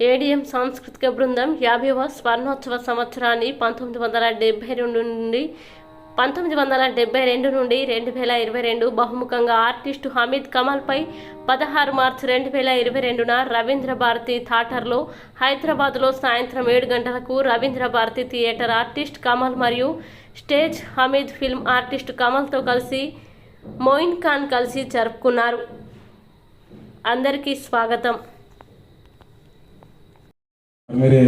ADM సాంస్కృతిక బృందం 50వ స్వర్ణోత్సవ సంవత్సరాన్ని 1972 నుండి 2022 బహుముఖంగా ఆర్టిస్టు హమీద్ కమల్పై 16 మార్చి 2022న రవీంద్ర భారతి థియేటర్లో హైదరాబాద్లో సాయంత్రం 7 గంటలకు రవీంద్ర భారతి థియేటర్ ఆర్టిస్ట్ కమల్ మరియు స్టేజ్ హమీద్ ఫిల్మ్ ఆర్టిస్ట్ కమల్తో కలిసి మోయిన్ ఖాన్ కలిసి జరుపుకున్నారు. అందరికీ స్వాగతం. मेरे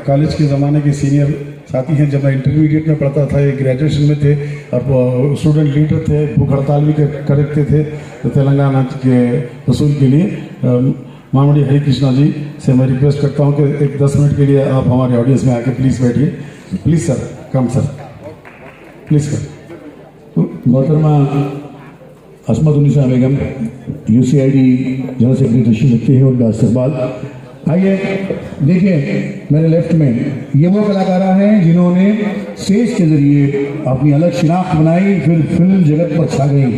कॉलेज के ज़माने के सीनियर साथी हैं. जब मैं इंटरमीडिएट में पढ़ता था, ये ग्रेजुएशन में थे और स्टूडेंट लीडर थे. भूख हड़ताल भी करते थे तो तेलंगाना के वसूल के लिए मामड़ी हरि कृष्णा जी से मैं रिक्वेस्ट करता हूं कि एक 10 मिनट के लिए आप हमारे ऑडियंस में आके प्लीज़ बैठिए. Please sir, come sir, please sir. मोहतरमा असमत उन्नीसा बेगम UCID जनरल सेक्रेटरी तशरीफ रखते हैं, उनका इस्तकबाल. आइए देखिए मेरे लेफ्ट में ये वो कलाकारा हैं जिन्होंने स्टेज के ज़रिए अपनी अलग शिनाख्त बनाई, फिर फिल्म जगत पर छा गई.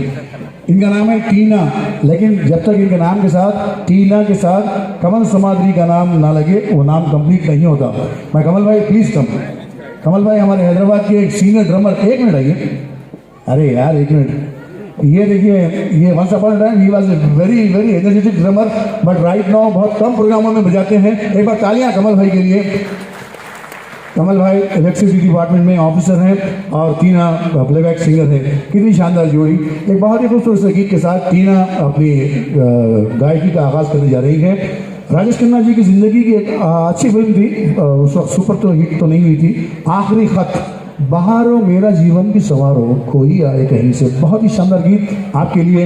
इनका नाम है टीना, लेकिन जब तक इनके नाम के साथ टीना के साथ कमल समाद्री का नाम ना लगे वो नाम कंप्लीट नहीं होता. मैं कमल भाई प्लीज़ कम. कमल भाई हमारे हैदराबाद के एक सीनियर ड्रमर. एक मिनट आइए. अरे यार एक मिनट. ये देखिए, ये once upon a time he was a very very energetic drummer, but right now बहुत कम प्रोग्रामों में बजाते हैं. एक बार तालियां कमल भाई के लिए. कमल भाई इलेक्ट्रिसिटी डिपार्टमेंट में ऑफिसर हैं और टीना प्लेबैक सिंगर है. कितनी शानदार जोड़ी. एक बहुत ही खूबसूरत गीत के साथ टीना अपनी गायकी का आगाज़ करने जा रही है. राजेश खन्ना जी की ज़िंदगी की एक अच्छी फिल्म थी, उस वक्त सुपर तो हिट तो नहीं हुई थी, आखिरी खत. बहारो मेरा जीवन की सवारो कोई आए कहीं से. बहुत ही शानदार गीत आपके लिए.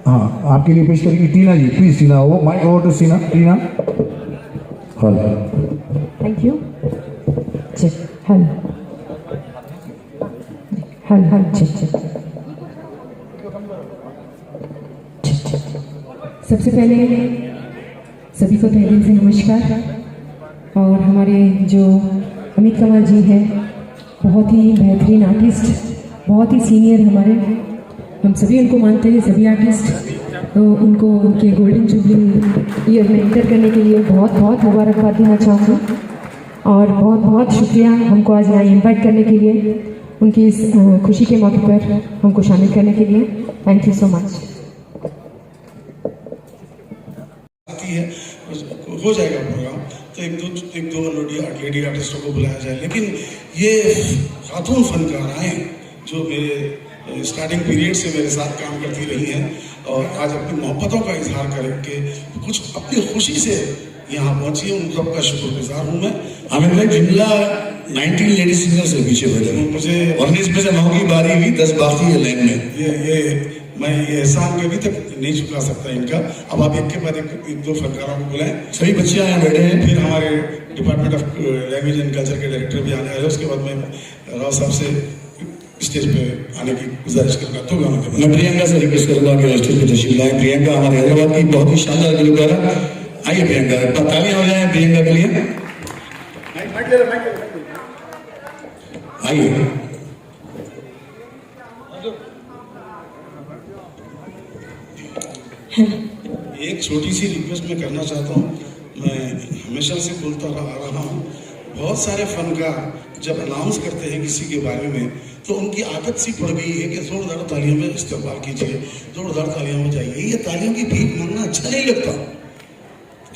हाँ, आपके लिए पेश करेगी टीना जी. प्लीज टीना, वो mic over to Tina. Hello, thank you. Hello hello hello. सबसे पहले सभी को तहे दिल से नमस्कार. और हमारे जो हमीद कमल जी हैं, बहुत ही बेहतरीन आर्टिस्ट, बहुत ही सीनियर हमारे. हम सभी उनको मानते हैं, सभी आर्टिस्ट. तो उनको उनके गोल्डन जुबली ईयर में एंटर करने के लिए बहुत बहुत मुबारकबाद देना चाहूँगी. और बहुत बहुत शुक्रिया हमको आज यहाँ इन्वाइट करने के लिए, उनकी इस खुशी के मौके पर हमको शामिल करने के लिए. Thank you so much. हो जाएगा प्रोग्राम तो एक दो लेडी आर्टिस्टों को बुलाया जाए. लेकिन ये खातून फनकार आए जो मेरे स्टार्टिंग पीरियड से मेरे साथ काम करती रही हैं और आज अपनी मोहब्बतों का इजहार करके कुछ अपनी खुशी से यहाँ पहुंची है. उन सबका शुक्रगुजार हूँ मैं. आमिर भाई जिमला 19 लेडी सिंगर से पीछे बैठे हैं. मुझे 19 में से 9 की बारी हुई, 10 बाकी है लाइन में. मैं ये एहसान कभी तक नहीं चुका सकता इनका. अब आप एक के बाद एक दो फनकारों को बुलाएं. सभी बच्चे यहाँ बैठे हैं. फिर हमारे department of language and culture के डायरेक्टर भी आने वाले. उसके बाद मैं राव साहब से स्टेज पे आने की गुजारिश करूँगा. तो मैं प्रियंका से रिक्वेस्ट करूँगा कि स्टेज पे तशरीफ लाएं. प्रियंका हमारे हैदराबाद की बहुत ही शानदार गुलकार है. आइए प्रियंका, तालियां हो जाए प्रियंका के लिए. आइए. एक छोटी सी रिक्वेस्ट मैं करना चाहता हूँ. मैं हमेशा से बोलता आ रहा हूँ, बहुत सारे फनकार जब अनाउंस करते हैं किसी के बारे में तो उनकी आदत सी पड़ गई है कि जोरदार तालियों में इस्तेमाल कीजिए, जोरदार तालियों में जाइए. ये तालियों की भीख मांगना अच्छा नहीं लगता.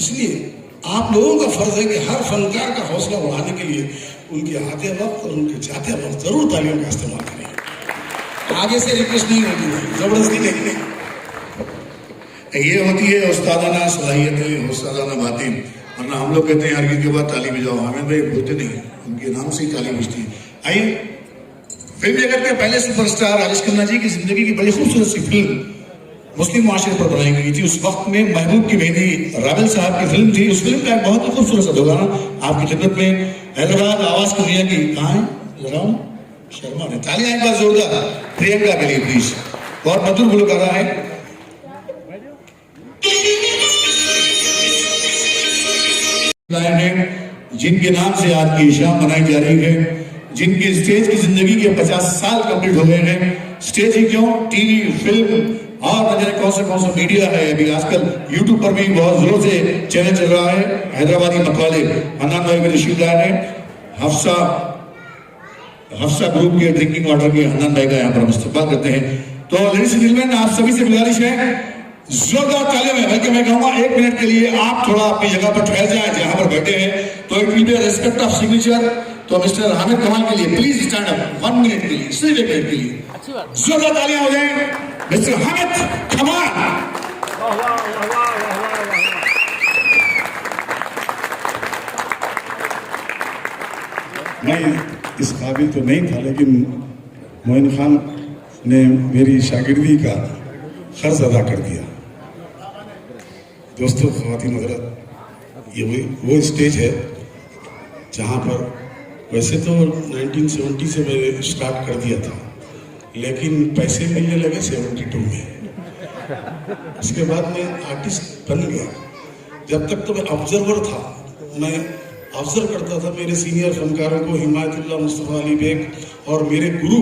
इसलिए आप लोगों का फर्ज है कि हर फनकार का हौसला बढ़ाने के लिए उनके आते वक्त और उनके जाते वक्त जरूर तालियों का इस्तेमाल करें. आगे से रिक्वेस्ट नहीं होती है, जबरदस्ती नहीं. ये होती है उस्तादाना सलाहियतें, उस्तादाना बातें. वरना हम लोग कहते हैं हर गीत के बाद ताली बजाओ. आमिर भाई बोलते नहीं, उनके नाम से ही ताली बजती है. आइए, फिल्म जगत के पहले सुपरस्टार राजेश खन्ना जी की जिंदगी की बड़ी खूबसूरत सी फिल्म मुस्लिम माशरे पर बनाई गई थी. उस वक्त में महबूब की मेहंदी रावल साहब की फिल्म थी. उस फिल्म का एक बहुत ही खूबसूरत सा गाना आपकी खिदमत में हैदराबाद आवाज की दुनिया की कहाँ है जरा शर्मा ने. तालियां एक बार जोरदार प्रियंका के लिए प्लीज. बहुत मधुर गुलकारा है. जिनके नाम से आज की शाम मनाई जा रही है, जिनके स्टेज की जिंदगी के 50 साल कंप्लीट हो गए हैं. स्टेज ही क्यों, टीवी, फिल्म और न जाने कौन सा मीडिया है। अभी आजकल यूट्यूब पर भी बहुत जोर से चैनल चल रहा है, हैदराबादी मतवाले हन्नान भाई मेरे शिवलाल है, हफ्सा ग्रुप के ड्रिंकिंग वाटर के हन्नान भाई का यहाँ पर हम इस्तेमाल करते हैं। तो लेडीज एंड जेंटलमैन, आप सभी से गुजारिश है जोरदार तालियों में, बल्कि मैं कहूंगा 1 मिनट के लिए आप थोड़ा अपनी जगह पर ठहर जाएं जहां पर बैठे हैं। तो it will be respect of signature. तो मिस्टर हामिद कमाल के लिए प्लीज स्टैंड अप 1 मिनट के लिए, सिर्फ 1 मिनट के लिए जोरदार तालियां हो जाए मिस्टर हामिद कमाल। मैं इस काबिल तो नहीं था, लेकिन मोइन खान ने मेरी शागिर्दी का खर्च अदा कर दिया। दोस्तों, ख़वातीन हज़रात, ये वो स्टेज है जहाँ पर वैसे तो 1970 से मैंने स्टार्ट कर दिया था, लेकिन पैसे मिलने लगे 72 में। उसके बाद मैं आर्टिस्ट बन गया। जब तक तो मैं ऑब्जर्वर था, मैं ऑब्जर्व करता था मेरे सीनियर फनकारों को, हिमायतुल्लाह, मुस्तफ़ा अली बेग और मेरे गुरु,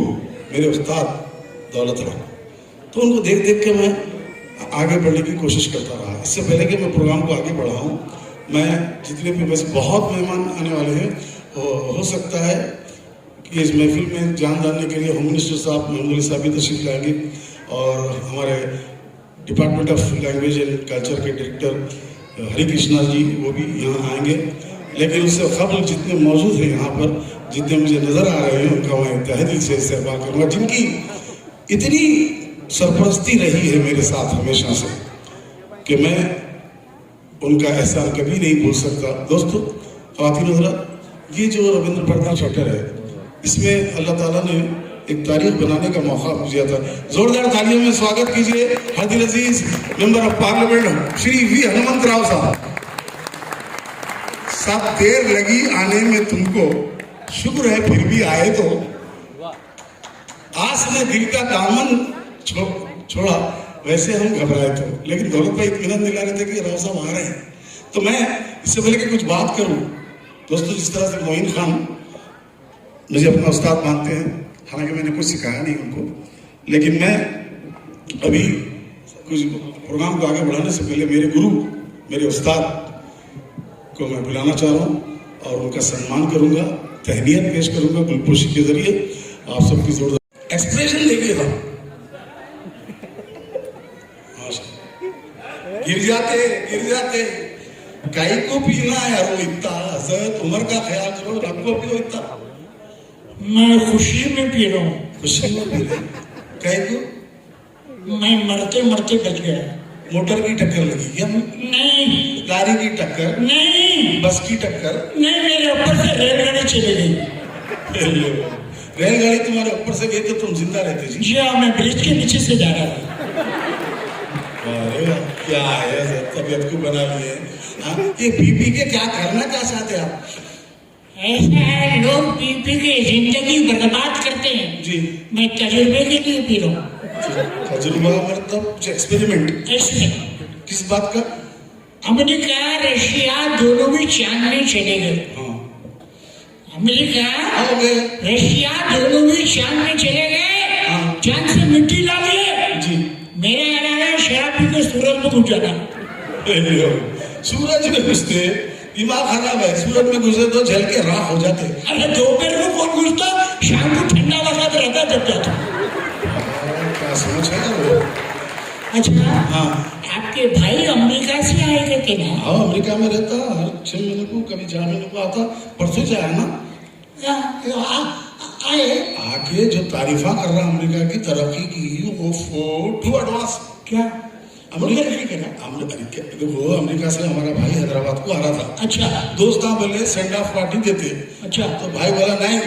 मेरे उस्ताद दौलत राम। तो उनको देख देख के मैं आगे बढ़ने की कोशिश करता रहा। इससे पहले कि मैं प्रोग्राम को आगे बढ़ाऊं, मैं जितने भी वैसे बहुत मेहमान आने वाले हैं, हो सकता है कि इस महफिल में जान जानने के लिए होम मिनिस्टर साहब महमूद साहब भी तशरीफ लाएंगे और हमारे department of language and culture के डायरेक्टर हरि कृष्णा जी वो भी यहाँ आएंगे। लेकिन उससे कबल जितने मौजूद हैं यहाँ पर, जितने मुझे नज़र आ रहे हैं, उनका मैं तहे दिल से इस्तेमाल करूँगा, जिनकी इतनी सरपरस्ती रही है मेरे साथ हमेशा से कि मैं उनका एहसान कभी नहीं भूल सकता। दोस्तों, ख़वातीन हज़रात, ये जो रविंद्र भारती थिएटर है, इसमें अल्लाह ताला ने एक तारीख बनाने का मौका मुझे दिया था। जोरदार तालियों में स्वागत कीजिए हदील अजीज member of parliament Shri V Hanumantha Rao साहब। सब देर लगी आने में तुमको, शुक्र है फिर भी आए। तो आस ने दिल का दामन छोड़ा, वैसे हम घबराए थे, लेकिन दौलत भाई इत्मीनान दिला रहे थे कि राव साहब आ रहे हैं। तो मैं इससे पहले कि कुछ बात करूं, दोस्तों, जिस तरह से मोइन खान मुझे अपना उस्ताद मानते हैं, हालांकि मैंने कुछ सिखाया नहीं उनको, लेकिन मैं अभी कुछ प्रोग्राम को आगे बढ़ाने से पहले मेरे गुरु, मेरे उस्ताद को मैं बुलाना चाह रहा हूँ और उनका सम्मान करूंगा, तहनीयत पेश करूंगा गुलपोशी के जरिए। आप सबकी जोरदार एक्सप्रेशन देखिएगा। गिर जाते गाय को पीना है रो इतना, हजरत उमर का ख्याल करो, रब को पियो इतना। मैं खुशी में पी रहा हूँ। खुशी में पी रहे गाय को? मैं मरते मरते बच गया। मोटर की टक्कर लगी क्या? नहीं। गाड़ी की टक्कर? नहीं। बस की टक्कर? नहीं, मेरे ऊपर से रेलगाड़ी चली गई। रेलगाड़ी तुम्हारे ऊपर से गई तो तुम जिंदा रहते जी? जी हाँ, मैं ब्रिज के नीचे से जा रहा था। अरे क्या है, तबीयत को बना लिए। ये पी के क्या करना क्या चाहते हैं आप? ऐसा है, लोग पी के जिंदगी बर्बाद करते हैं जी। मैं तजुर्बे के लिए पी रहा हूँ। तजुर्बा मतलब कुछ एक्सपेरिमेंट? किस बात का? अमेरिका रशिया दोनों भी चांद में चले गए। हाँ। अमेरिका हो गए, रशिया दोनों भी चांद में चले गए। हाँ। चांद से मिट्टी ला लिए जी। मेरा इरादा है शराब पी के सूरज में घुस जाना। सूरज में घुसते दिमाग खराब है, सूरज में घुसे तो जल के राख हो जाते। अरे दोपहर को कौन घुसता, शाम को ठंडा वक्त रहता जब जाता। क्या सोच है वो? अच्छा, हाँ। आपके भाई अमेरिका से आए थे कि ना? हाँ, अमेरिका में रहता, हर 6 महीने को, कभी 4 महीने को आता। परसों से आया ना? आए। आगे जो तारीफा कर रहा अमेरिका की तरक्की की, वो टू एडवांस। क्या अमेरिका देखो, अमेरिका से हमारा भाई हैदराबाद को आ रहा था। अच्छा। दोस्त बोले सेंड ऑफ पार्टी देते। अच्छा। तो भाई बोला नहीं,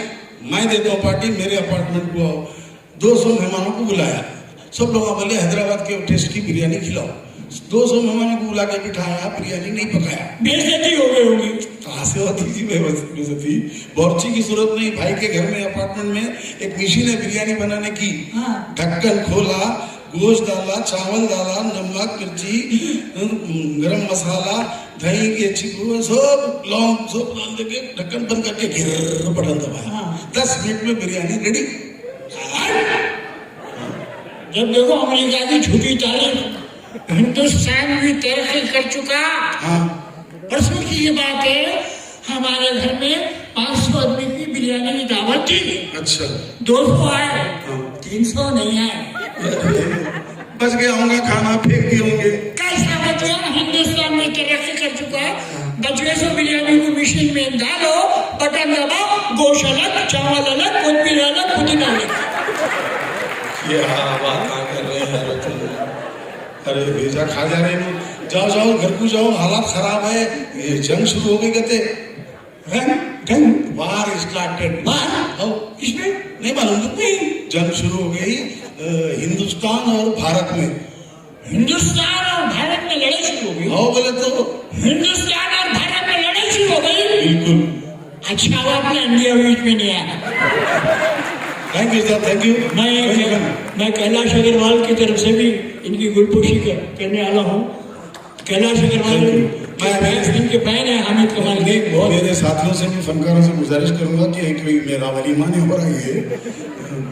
मैं देता हूँ पार्टी, मेरे अपार्टमेंट को आओ। 200 मेहमानों को बुलाया, सब लोग बोले हैदराबाद के टेस्ट की बिरयानी खिलाओ। 200 मेहमानों को बुला के बिठाया, बिरयानी नहीं पकाया। बेइज्जती हो गई होगी। कहाँ से होती जी बेइज्जती? बोर्ची की सूरत नहीं, भाई के घर में अपार्टमेंट में एक मशीन है बिरयानी बनाने की। हाँ। ढक्कन खोला, गोश्त डाला, चावल डाला, नमक, मिर्ची, गरम मसाला, दही की अच्छी सब लौंग सब डाल देके ढक्कन बंद करके गिर बटन दबाया। 10 मिनट में बिरयानी रेडी। जब देखो अमेरिका की झूठी तारीफ, हिंदुस्तान भी तरक्की कर चुका। हाँ परसों की ये बात है, हमारे घर में 500 आदमी की बिरयानी की दावत थी। अच्छा 200 आए, 300 नहीं आए। बच गया होगा, खाना फेंक दिए होंगे। कैसा बच गया? हिंदुस्तान में तरक्की कर चुका है। बचवे से बिरयानी को मशीन में डालो, बटन दबाओ, गोश्त अलग, चावल अलग, कोथिंबीर अलग, पुदीना अलग। ये बात कर रहे हैं यार तुम। अरे भेजा खा जा रहे हैं। जाओ जाओ घर को जाओ, हालात खराब है। ये जंग शुरू हो गई कहते। वार स्टार्टेड। वार किसने? नहीं मालूम तुम्हें? जंग शुरू हो गई हिंदुस्तान और भारत में। हिंदुस्तान और भारत में लड़ाई शुरू हो गई। हाँ बोले तो हिंदुस्तान और भारत में लड़ाई शुरू हो गई। बिल्कुल। अच्छा हुआ अपने इंडिया बीच में नहीं आया। Thank you sir, thank you. मैं कैलाश अग्रवाल की तरफ से भी इनकी गुलपोशी करने वाला हूँ। कैलाश अग्रवाल फिल्म के फैन है, हामिद कमाल के बहुत। मेरे साथियों से भी, फनकारों से गुजारिश करूंगा कि कोई मेरा वलीमा नहीं हो रहा है,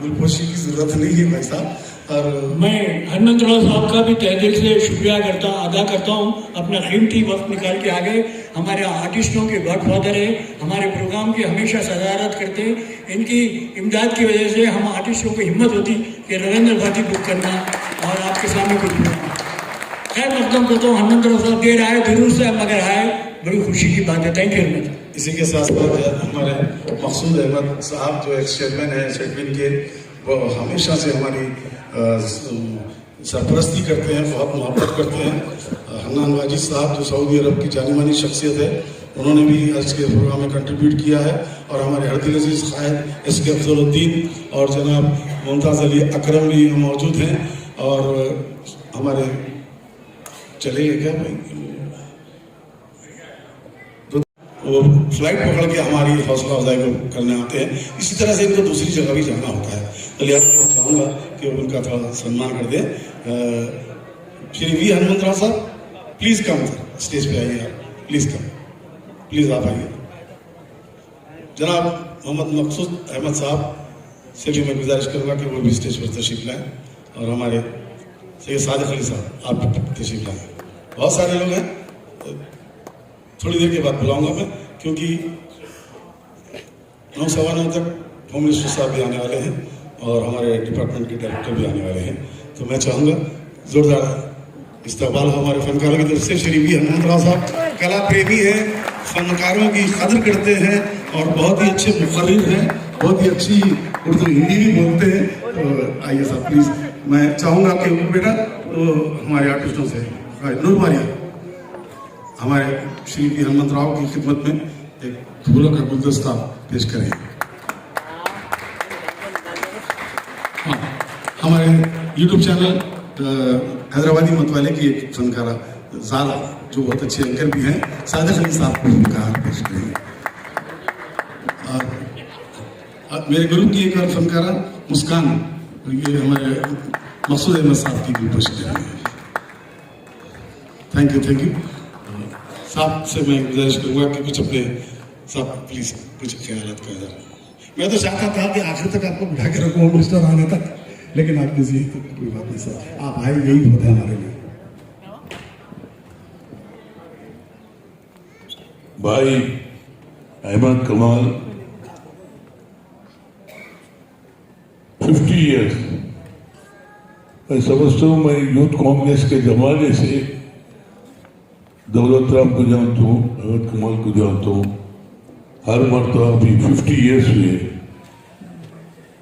गुलपोशी की जरूरत नहीं है भाई साहब। और मैं हनुमंत राव साहब का भी तहे दिल से शुक्रिया अदा करता हूँ। अपना कीमती वक्त निकाल के आ गए। हमारे आर्टिस्टों के गॉडफादर है, हमारे प्रोग्राम की हमेशा सदारत करते हैं। इनकी इमदाद की वजह से हम आर्टिस्टों को हिम्मत होती कि रविंद्र भाटी बुक करना और आपके सामने कुछ बोलना। खैर मकदम करता हूँ, हनुमंत राव साहब देर आए, जरूर से मगर आए, बड़ी खुशी की बात है। Thank you very much. इसी के साथ साथ हमारे मकसूद अहमद साहब जो एक्स चेयरमैन है सेडविन के, वो हमेशा से हमारी सरपरस्ती करते हैं, बहुत मोहब्बत करते हैं। हन्नान वाजिद साहब जो सऊदी अरब की जानी मानी शख्सियत है, उन्होंने भी आज के प्रोग्राम में कंट्रीब्यूट किया है। और हमारे हरदिल अजीज कायद एस.के. अफजलुद्दीन और जनाब मुमताज़ अली अकरम भी मौजूद हैं। और हमारे चलेंगे क्या भाई, वो फ्लाइट पकड़ के हमारी हौसला अफजाई को करने आते हैं। इसी तरह से इनको दूसरी जगह भी जाना होता है, तो लिहाजा मैं चाहूँगा कि उनका थोड़ा सम्मान कर दें। श्री वी हनुमंत राव साहब प्लीज़ कम स्टेज पे आइए आप, प्लीज़ कम, प्लीज़ आप आइए। जनाब मोहम्मद मकसूद अहमद साहब से भी मैं गुजारिश करूँगा कि वो भी स्टेज पर तशरीफ लाएँ। और हमारे सैयद सादिक अली साहब आप भी तशरीफ लाएँ। बहुत सारे लोग हैं, थोड़ी देर के बाद बुलाऊंगा मैं, क्योंकि 9:15 तक होम मिनिस्टर साहब भी आने वाले हैं और हमारे डिपार्टमेंट के डायरेक्टर भी आने वाले हैं। तो मैं चाहूँगा जोरदार इस्तकबाल हो हमारे फनकारों की तरफ से। श्री वी हनुमंत राव साहब कला प्रेमी हैं, फनकारों की कदर करते हैं और बहुत ही अच्छे मुखर्रिर हैं, बहुत ही अच्छी उर्दू हिंदी भी बोलते हैं। तो आइए साहब प्लीज़, मैं चाहूँगा कि बेटा हमारे आर्टिस्टों से नूर मारिया हमारे श्री वी हनुमंत राव की खिदमत में एक फूलों का गुलदस्ता पेश करें। हाँ, हमारे YouTube चैनल हैदराबादी मतवाले की एक फनकारा ज़ारा जो बहुत अच्छे एंकर भी हैं, सादिक अली साहब को फनकार पेश करेंगे। और मेरे ग्रुप की एक और फनकारा मुस्कान, ये हमारे मकसूद अहमद साहब की भी पेश करेंगे। थैंक यू साहब से मैं गुजारिश करूँगा कि कुछ अपने साहब प्लीज़ कुछ ख्याल करें। मैं तो चाहता था कि आखिर तक आपको बिठा के रखूँ होम मिनिस्टर आने तक, लेकिन आप बिजी तो कोई बात नहीं सर, आप आए यही बहुत है हमारे लिए। भाई अहमद कमाल 50 ईयर्स, मैं समझता हूँ मैं यूथ कांग्रेस के जमाने से दौलत राम को जानता हूँ, अहमद कमाल को जानता हूँ। हर मरतबा अभी 50 ईयर्स हुए।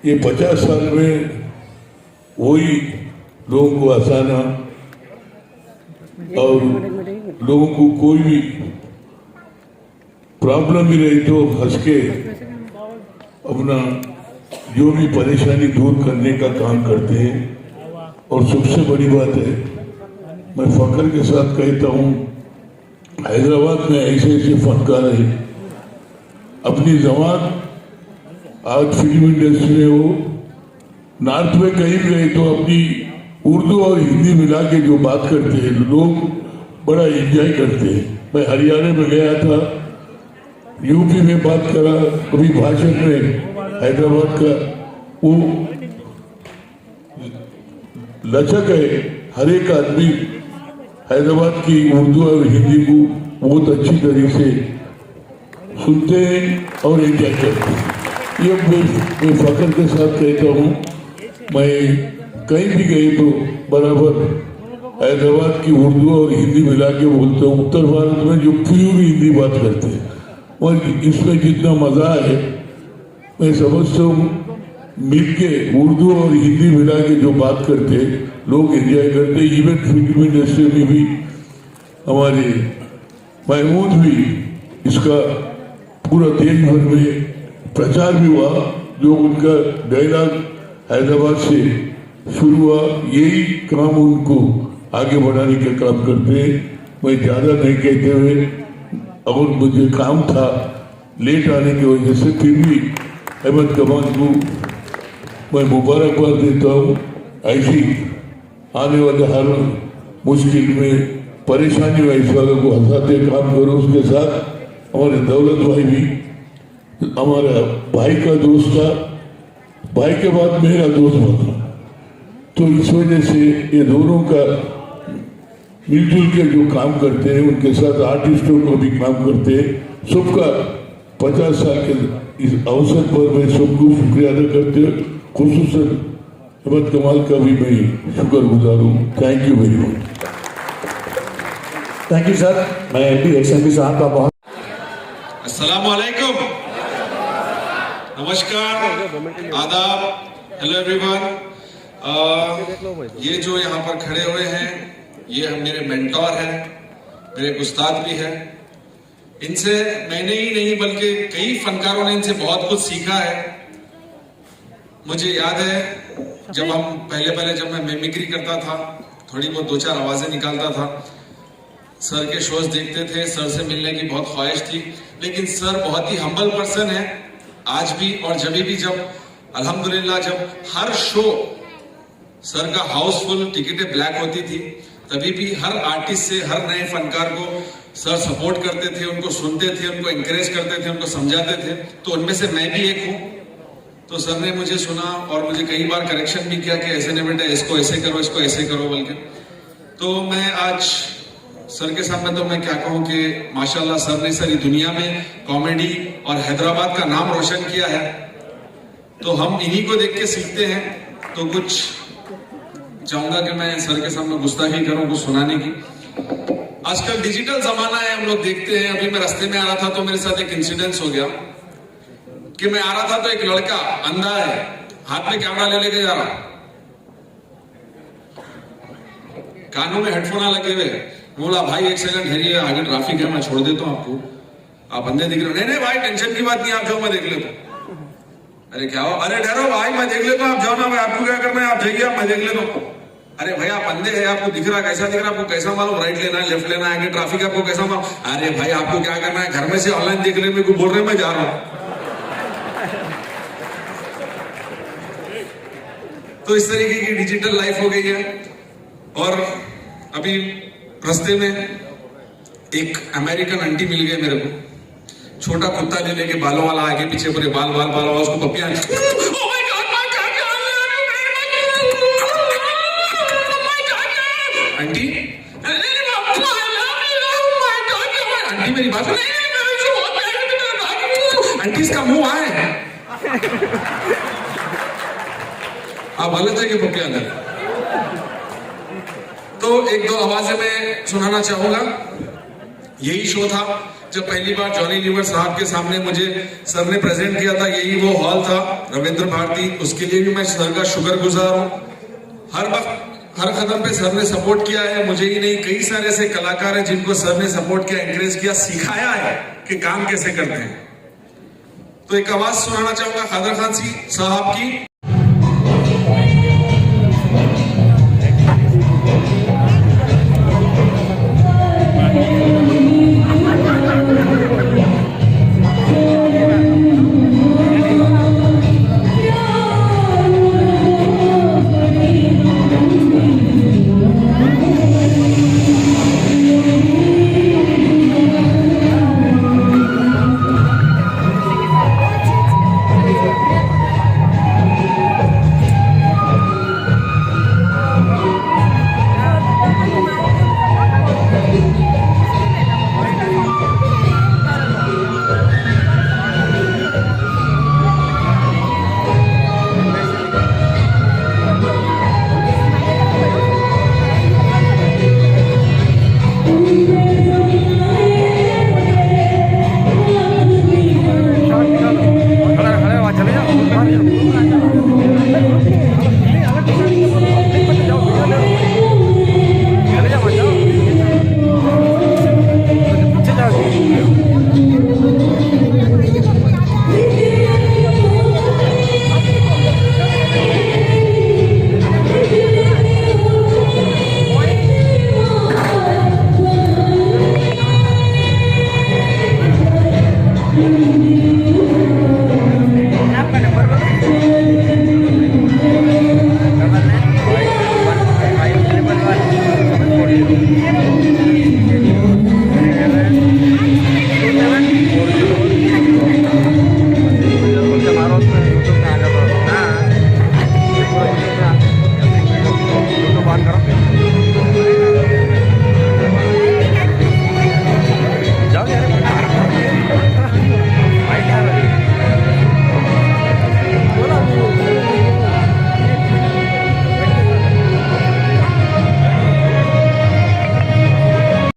ये 50 साल में वही लोगों को हंसाना और लोगों को कोई भी प्रॉब्लम भी रही तो हंस के अपना जो भी परेशानी दूर करने का काम करते हैं। और सबसे बड़ी बात है, मैं फख्र के साथ कहता हूँ, हैदराबाद में ऐसे ऐसे फनकार है, अपनी जबान आज फिल्म इंडस्ट्री में हो, नॉर्थ में कहीं भी रहे तो अपनी उर्दू और हिंदी मिला के जो बात करते हैं लोग बड़ा एंजॉय करते हैं। मैं हरियाणा में गया था, यूपी में बात करा, कभी भाषण में हैदराबाद का वो लचक है। हर एक आदमी हैदराबाद की उर्दू और हिंदी को बहुत अच्छी तरीके से सुनते हैं और एंजॉय करते हैं। ये मैं फख्र के साथ कहता हूँ, मैं कहीं भी गई तो बराबर हैदराबाद की उर्दू और हिंदी मिला के बोलते हूँ। उत्तर भारत में जो प्योर हिंदी बात करते हैं और इसमें जितना मजा है, मैं समझता हूँ मिलके उर्दू और हिंदी मिला के जो बात करते हैं लोग एंजॉय करते हैं। इवन फिल्म इंडस्ट्री में भी हमारे महमूद भी इसका पूरा देश भर में प्रचार भी हुआ। जो उनका डायलॉग हैदराबाद से शुरू हुआ, यही काम उनको आगे बढ़ाने का काम करते हैं। मैं ज़्यादा नहीं कहते हुए, और मुझे काम था लेट आने की वजह से, फिर भी अहमद कमाल को मैं मुबारकबाद देता हूँ। ऐसी आने वाले हर मुश्किल में परेशानी वाले वालों को हंसाते काम करो। उसके साथ हमारे दौलत भाई भी हमारा भाई का दोस्त था, भाई के बाद मेरा दोस्त बना, तो इस वजह से ये दोनों का मिलजुल के जो काम करते हैं, उनके साथ आर्टिस्टों को भी काम करते हैं। सबका 50 साल के इस अवसर पर मैं सबको शुक्रिया अदा करते हैं। खुसूसन अहमद कमाल का भी मैं शुक्रगुजार हूँ। Thank you very much. Thank you sir. मैं MP XMP साहब का बहुत अस्सलामुअलैकुम, नमस्कार, आदाब, हेलो एवरीवन। ये जो यहाँ पर खड़े हुए हैं, ये मेरे मेंटोर हैं, मेरे उस्ताद भी हैं। इनसे मैंने ही नहीं बल्कि कई फनकारों ने इनसे बहुत कुछ सीखा है। मुझे याद है जब हम पहले जब मैं मिमिक्री करता था, थोड़ी बहुत 2-4 आवाजें निकालता था, सर के शोज देखते थे, सर से मिलने की बहुत ख्वाहिश थी। लेकिन सर बहुत ही हम्बल पर्सन है आज भी, और जब अल्हम्दुलिल्लाह जब हर शो सर का हाउसफुल, टिकटें ब्लैक होती थी, तभी भी हर आर्टिस्ट से, हर नए फनकार को सर सपोर्ट करते थे, उनको सुनते थे, उनको इंकरेज करते थे, उनको समझाते थे। तो उनमें से मैं भी एक हूँ। तो सर ने मुझे सुना और मुझे कई बार करेक्शन भी किया कि ऐसे नहीं बेटा, इसको ऐसे करो, इसको ऐसे करो बोल के। तो मैं आज सर के सामने तो मैं क्या कहूँ कि माशाल्लाह सर ने सारी दुनिया में कॉमेडी और हैदराबाद का नाम रोशन किया है। तो हम इन्हीं को देख के सीखते हैं। तो कुछ चाहूंगा कि मैं सर के सामने गुस्ताखी करूं कुछ सुनाने की। आजकल डिजिटल जमाना है, हम लोग देखते हैं। अभी मैं रास्ते में आ रहा था तो मेरे साथ एक इंसिडेंस हो गया कि मैं आ रहा था तो एक लड़का अंधा है, हाथ में कैमरा ले लेके जा रहा, कानों में हेडफोन लगे हुए। बोला भाई एक सेकंड ठहरिए, आगे ट्रैफिक है, मैं छोड़ देता हूं आपको, आप अंधे दिख रहे हो। नहीं भाई टेंशन की बात नहीं, आप जाओ मैं देख लेता हूं। अरे क्या हो, अरे ठहरो भाई मैं देख लेता हूं, आप जाओ ना, मैं आपको क्या करना है, आप जाइए, मैं देख लेता हूं। अरे भाई आप अंधे हैं, आपको दिख रहा, कैसा दिख रहा, आपको कैसा मालूम राइट लेना है लेफ्ट लेना है, आगे ट्रैफिक आपको कैसा मालूम। अरे भाई आपको क्या करना है, घर में से ऑनलाइन देख रहे, मेरे को बोल रहे मैं जा रहा हूं। तो इस तरीके की डिजिटल लाइफ हो गई है। और अभी रास्ते में एक अमेरिकन आंटी मिल गए मेरे को, छोटा कुत्ता ले लेके, बालों वाला, आगे पीछे पूरे बाल बाल बाल, उसको पपियां। आंटी आंटी मेरी बात, आंटी इसका मुंह आए, आप गलत है कि पपियां अंदर। तो एक दो आवाजें मैं सुनाना चाहूंगा। यही शो था जब पहली बार जॉनी लीवर साहब के सामने मुझे सर ने प्रेजेंट किया था। यही वो हॉल था रविंद्र भारती, उसके लिए भी मैं सर का शुक्रगुजार हूँ। हर वक्त हर कदम पे सर ने सपोर्ट किया है, मुझे ही नहीं, कई सारे ऐसे कलाकार हैं जिनको सर ने सपोर्ट किया, एनकरेज किया, सिखाया है कि काम कैसे करते हैं। तो एक आवाज सुनाना चाहूंगा कादर खान साहब की।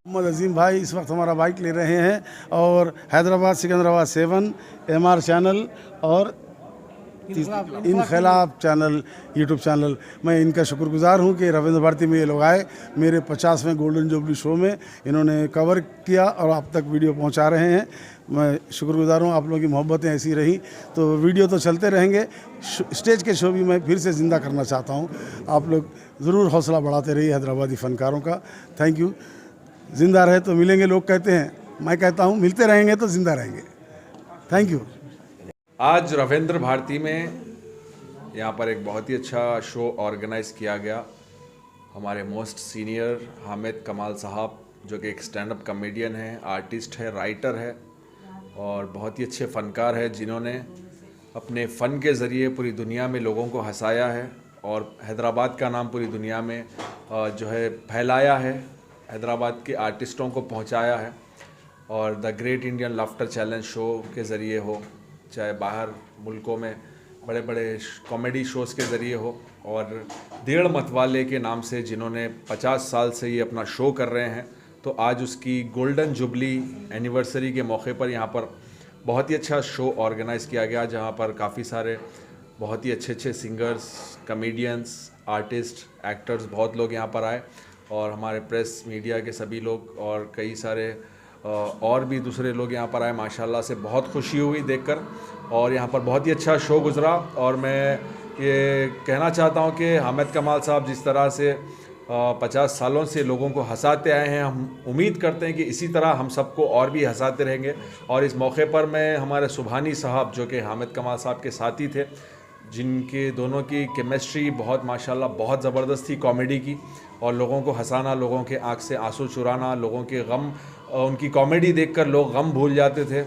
मोहम्मद अजीम भाई इस वक्त हमारा बाइक ले रहे हैं और हैदराबाद सिकंदराबाद 7 MR चैनल और इनकलाब चैनल यूट्यूब चैनल। मैं इनका शुक्रगुजार हूं कि रविंद्र भारती में ये लोग आए, मेरे 50वें गोल्डन जुबली शो में इन्होंने कवर किया और आप तक वीडियो पहुंचा रहे हैं। मैं शुक्रगुजार हूं, आप लोगों की मोहब्बतें ऐसी रही तो वीडियो तो चलते रहेंगे। स्टेज के शो भी मैं फिर से ज़िंदा करना चाहता हूँ। आप लोग ज़रूर हौसला बढ़ाते रहिए हैदराबादी फ़नकारों का। Thank you. ज़िंदा रहे तो मिलेंगे, लोग कहते हैं, मैं कहता हूँ मिलते रहेंगे तो ज़िंदा रहेंगे। Thank you. आज रविंद्र भारती में यहाँ पर एक बहुत ही अच्छा शो ऑर्गेनाइज़ किया गया। हमारे मोस्ट सीनियर हामिद कमाल साहब जो कि एक स्टैंड अप कॉमेडियन है, आर्टिस्ट है, राइटर है और बहुत ही अच्छे फ़नकार है, जिन्होंने अपने फ़न के ज़रिए पूरी दुनिया में लोगों को हंसाया है और हैदराबाद का नाम पूरी दुनिया में जो है फैलाया है, हैदराबाद के आर्टिस्टों को पहुंचाया है। और the great Indian laughter challenge show के ज़रिए हो, चाहे बाहर मुल्कों में बड़े बड़े कॉमेडी शोज़ के ज़रिए हो, और डेढ़ मतवाले के नाम से जिन्होंने 50 साल से ये अपना शो कर रहे हैं, तो आज उसकी गोल्डन जुबली एनिवर्सरी के मौके पर यहाँ पर बहुत ही अच्छा शो ऑर्गेनाइज़ किया गया, जहाँ पर काफ़ी सारे बहुत ही अच्छे अच्छे सिंगर्स, कॉमेडियंस, आर्टिस्ट, एक्टर्स, बहुत लोग यहाँ पर आए और हमारे प्रेस मीडिया के सभी लोग और कई सारे और भी दूसरे लोग यहाँ पर आए। माशाल्लाह से बहुत खुशी हुई देखकर और यहाँ पर बहुत ही अच्छा शो गुज़रा। और मैं ये कहना चाहता हूँ कि हामिद कमाल साहब जिस तरह से 50 सालों से लोगों को हंसाते आए हैं, हम उम्मीद करते हैं कि इसी तरह हम सबको और भी हंसाते रहेंगे। और इस मौके पर मैं हमारे सुभानी साहब जो कि हामिद कमाल साहब के साथी थे, जिनके दोनों की केमिस्ट्री बहुत माशाल्लाह बहुत ज़बरदस्त थी कॉमेडी की, और लोगों को हंसाना, लोगों के आँख से आंसू चुराना, लोगों के गम, उनकी कॉमेडी देखकर लोग गम भूल जाते थे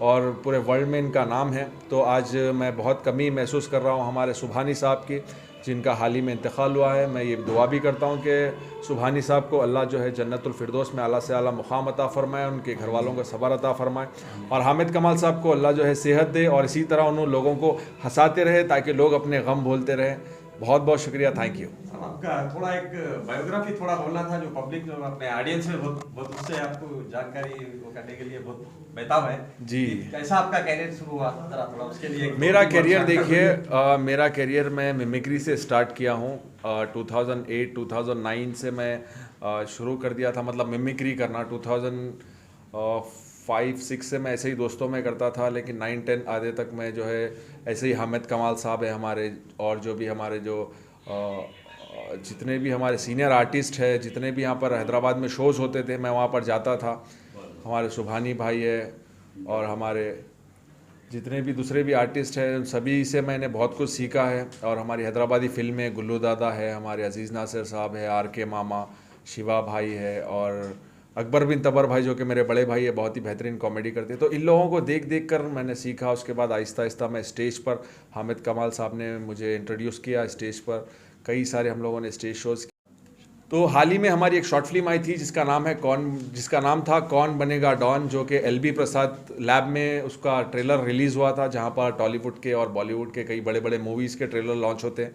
और पूरे वर्ल्ड में इनका नाम है। तो आज मैं बहुत कमी महसूस कर रहा हूँ हमारे सुभानी साहब की, जिनका हाल ही में इंतकाल हुआ है। मैं ये दुआ भी करता हूँ कि सुभानी साहब को अल्लाह जो है जन्नतुल फिरदौस में आला से आला मुकाम अता फ़रमाए, उनके घर वालों को सब्र अता फ़रमाए, और हामिद कमाल साहब को अल्लाह जो है सेहत दे और इसी तरह उन लोगों को हंसाते रहे ताकि लोग अपने गम भूलते रहें। बहुत बहुत शुक्रिया, थैंक यू। आपका थोड़ा एक बायोग्राफी थोड़ा बोलना था, जो पब्लिक जो अपने ऑडियंस में बहुत उससे आपको जानकारी वो करने के लिए बहुत बेताब है जी। कैसा आपका कैरियर शुरू हुआ, जरा थोड़ा उसके लिए। मेरा कैरियर देखिए, मेरा कैरियर मैं मिमिक्री से स्टार्ट किया हूँ। 2008-2009 से मैं शुरू कर दिया था, मतलब मिमिक्री करना। 2005-6 से मैं ऐसे ही दोस्तों में करता था, लेकिन 9-10 आधे तक मैं जो है ऐसे ही हामिद कमाल साहब है हमारे, और जो भी हमारे जो जितने भी हमारे सीनियर आर्टिस्ट है, जितने भी यहाँ पर हैदराबाद में शोज़ होते थे, मैं वहाँ पर जाता था। हमारे सुभानी भाई है और हमारे जितने भी दूसरे भी आर्टिस्ट हैं, उन सभी से मैंने बहुत कुछ सीखा है। और हमारी हैदराबादी फिल्में, गुल्लू दादा है, हमारे अजीज़ नासिर साहब है, RK मामा, शिवा भाई है, और अकबर बिन तबर भाई जो कि मेरे बड़े भाई है, बहुत ही बेहतरीन कॉमेडी करते हैं। तो इन लोगों को देख देख कर मैंने सीखा। उसके बाद आहिस्ता आहिस्ता मैं स्टेज पर, हामिद कमाल साहब ने मुझे इंट्रोड्यूस किया स्टेज पर, कई सारे हम लोगों ने स्टेज शोज़। तो हाल ही में हमारी एक शॉर्ट फिल्म आई थी जिसका नाम था कौन बनेगा डॉन, जो कि LB प्रसाद लैब में उसका ट्रेलर रिलीज़ हुआ था, जहाँ पर टॉलीवुड के और बॉलीवुड के कई बड़े बड़े मूवीज़ के ट्रेलर लॉन्च होते हैं।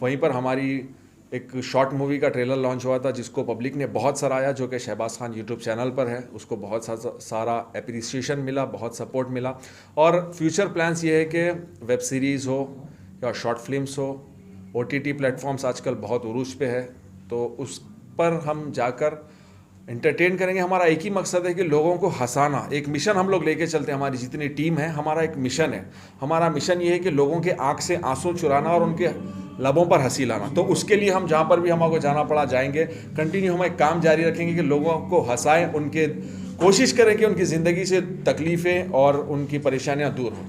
वहीं पर हमारी एक शॉर्ट मूवी का ट्रेलर लॉन्च हुआ था, जिसको पब्लिक ने बहुत सराहा, जो कि शहबाज खान यूट्यूब चैनल पर है। उसको बहुत सारा एप्रिसिएशन मिला, बहुत सपोर्ट मिला। और फ्यूचर प्लान्स ये है कि वेब सीरीज़ हो या शॉर्ट फिल्म्स हो, OTT प्लेटफॉर्म्स आजकल बहुत उरूज पे है, तो उस पर हम जाकर एंटरटेन करेंगे। हमारा एक ही मकसद है कि लोगों को हंसाना। एक मिशन हम लोग लेके चलते हैं, हमारी जितनी टीम है, हमारा एक मिशन है। हमारा मिशन ये है कि लोगों के आँख से आंसू चुराना और उनके लबों पर हंसी लाना। तो उसके लिए हम जहाँ पर भी हमको जाना पड़ा जाएंगे, कंटिन्यू हम एक काम जारी रखेंगे कि लोगों को हंसाएं, कोशिश करें कि उनकी ज़िंदगी से तकलीफ़ें और उनकी परेशानियां दूर हों।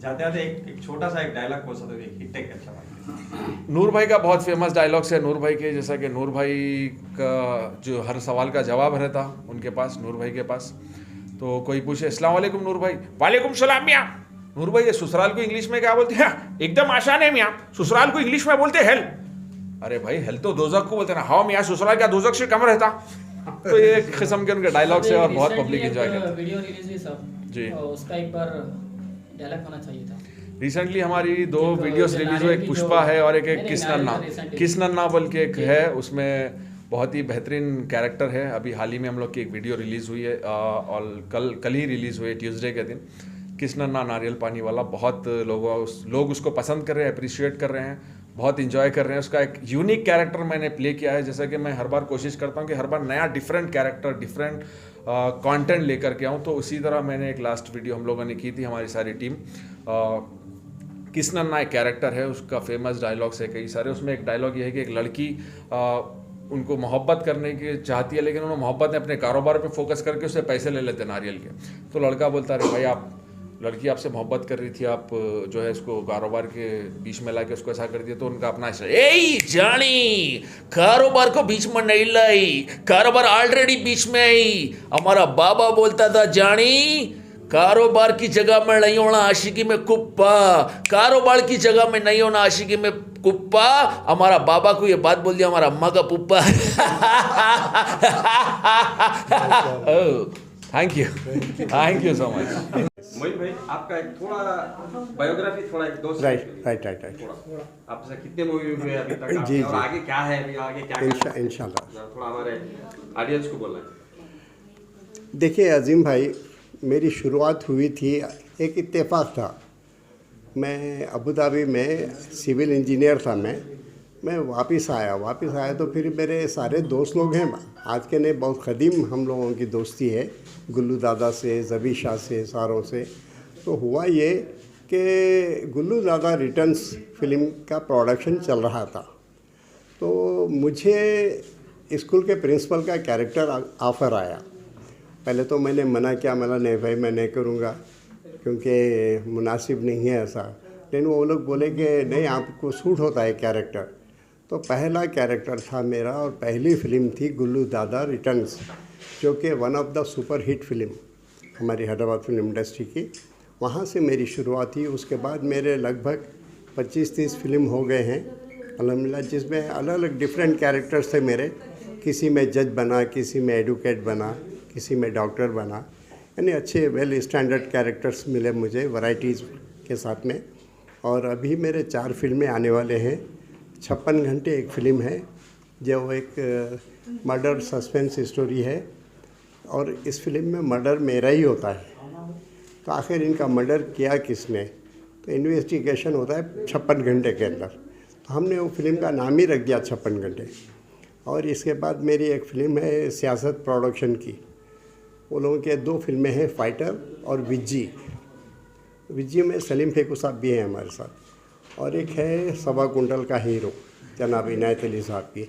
जाते जाते एक छोटा सा एक डायलॉग बोल सकते हो, एक हिट टेक अच्छा बात। नूर भाई का बहुत फेमस डायलॉग्स है नूर भाई के, जैसा कि नूर भाई का जो हर सवाल का जवाब रहता उनके पास, नूर भाई के पास, तो कोई पूछे अस्सलाम वालेकुम नूर भाई, वालेकुम सलाम मियाँ। नूर भाई ये ससुराल को इंग्लिश में क्या बोलते हैं? एकदम आसान है मियाँ, ससुराल को इंग्लिश में बोलते हेल। अरे भाई हेल तो दोजख को बोलते हैं ना, हाँ मियाँ ससुराल क्या दोजख से कम रहता। तो ये एक किस्म के उनके डायलॉग्स है और बहुत पब्लिक एंजॉय करती है। वीडियो रिलीज हुई सब जी, तो उसका एक बार डायलॉग होना चाहिए था। रिसेंटली हमारी 2 वीडियोस रिलीज हुए, एक पुष्पा है और एक किस नन्ना। किस नन्ना बोल के एक है, उसमें बहुत ही बेहतरीन कैरेक्टर है। अभी हाल ही में हम लोग की एक वीडियो रिलीज़ हुई है और कल ही रिलीज़ हुई है, ट्यूसडे के दिन। किस नन्ना नारियल पानी वाला, बहुत लोग उसको पसंद कर रहे हैं, अप्रिशिएट कर रहे हैं, बहुत इंजॉय कर रहे हैं। उसका एक यूनिक कैरेक्टर मैंने प्ले किया है, जैसा कि मैं हर बार कोशिश करता हूँ कि हर बार नया डिफरेंट कैरेक्टर, डिफरेंट कंटेंट लेकर के आऊँ। तो उसी तरह मैंने एक लास्ट वीडियो हम लोगों ने की थी, हमारी सारी टीम। किस नन्ना एक कैरेक्टर है, उसका फेमस डायलॉग्स है कई सारे। उसमें एक डायलॉग ये है कि एक लड़की उनको मोहब्बत करने की चाहती है, लेकिन उन्होंने मोहब्बत में अपने कारोबार पे फोकस करके उससे पैसे ले लेते नारियल के। तो लड़का बोलता है भाई आप, लड़की आपसे मोहब्बत कर रही थी, आप जो है इसको कारोबार के बीच में लाके उसको ऐसा कर दिया। तो उनका अपना ए जानी कारोबार को बीच में नहीं लाई, कारोबार ऑलरेडी बीच में आई। हमारा बाबा बोलता था जानी कारोबार की जगह में नहीं होना आशिकी में कुप्पा, कारोबार की जगह में नहीं होना आशिकी में कुप्पा। हमारा बाबा को ये बात बोल दिया हमारा अम्मा का पुप्पा। Thank you so much. Mohit भाई आपका एक थोड़ा बायोग्राफी, थोड़ा एक दोस्त, राइट आपसे कितने मूवी हुए अभी तक जी, और आगे क्या है, अभी आगे क्या इंशाल्लाह थोड़ा हमारे ऑडियंस को बोलना है। देखिए अजीम भाई, मेरी शुरुआत हुई थी, एक इत्तेफाक था। मैं अबू धाबी में सिविल इंजीनियर था। मैं वापस आया तो फिर मेरे सारे दोस्त लोग हैं आज के नहीं, बहुत कदीम हम लोगों की दोस्ती है, गुल्लू दादा से, जबी शाह से, सारों से। तो हुआ ये कि गुल्लू दादा रिटर्न्स फिल्म का प्रोडक्शन चल रहा था, तो मुझे स्कूल के प्रिंसिपल का कैरेक्टर ऑफ़र आया। पहले तो मैंने मना किया, मैंने नहीं भाई मैं नहीं करूँगा क्योंकि मुनासिब नहीं है ऐसा। लेकिन वो लोग बोले कि नहीं आपको सूट होता है कैरेक्टर। तो पहला कैरेक्टर था मेरा और पहली फिल्म थी गुल्लू दादा रिटर्न्स, जो कि one of the super hit film हमारी हैदराबाद फिल्म इंडस्ट्री की। वहाँ से मेरी शुरुआत हुई। उसके बाद मेरे लगभग 25-30 फिल्म हो गए हैं अल्हम्दुलिल्लाह, जिसमें अलग अलग डिफरेंट कैरेक्टर्स थे मेरे। किसी में जज बना, किसी में एडवोकेट बना, किसी में डॉक्टर बना, यानी अच्छे वेल स्टैंडर्ड कैरेक्टर्स मिले मुझे वैराइटीज़ के साथ में। और अभी मेरे 4 फिल्में आने वाले हैं। 56 घंटे एक फ़िल्म है जो एक मर्डर सस्पेंस स्टोरी है, और इस फिल्म में मर्डर मेरा ही होता है। तो आखिर इनका मर्डर किया किसने, तो इन्वेस्टिगेशन होता है 56 घंटे के अंदर। तो हमने वो फिल्म का नाम ही रख दिया 56 घंटे। और इसके बाद मेरी एक फ़िल्म है सियासत प्रोडक्शन की, वो लोगों के 2 फिल्में हैं, फाइटर और विज्जी में सलीम फेकू साहब भी हैं हमारे साथ, और एक है सवा कुंटल का हीरो जनाब इनायत अली साहब की।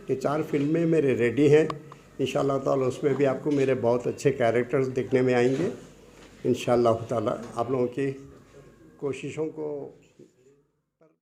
ये 4 फिल्में मेरे रेडी हैं। इंशाअल्लाह ताला उसमें भी आपको मेरे बहुत अच्छे कैरेक्टर्स देखने में आएंगे। इंशाअल्लाह ताला आप लोगों की कोशिशों को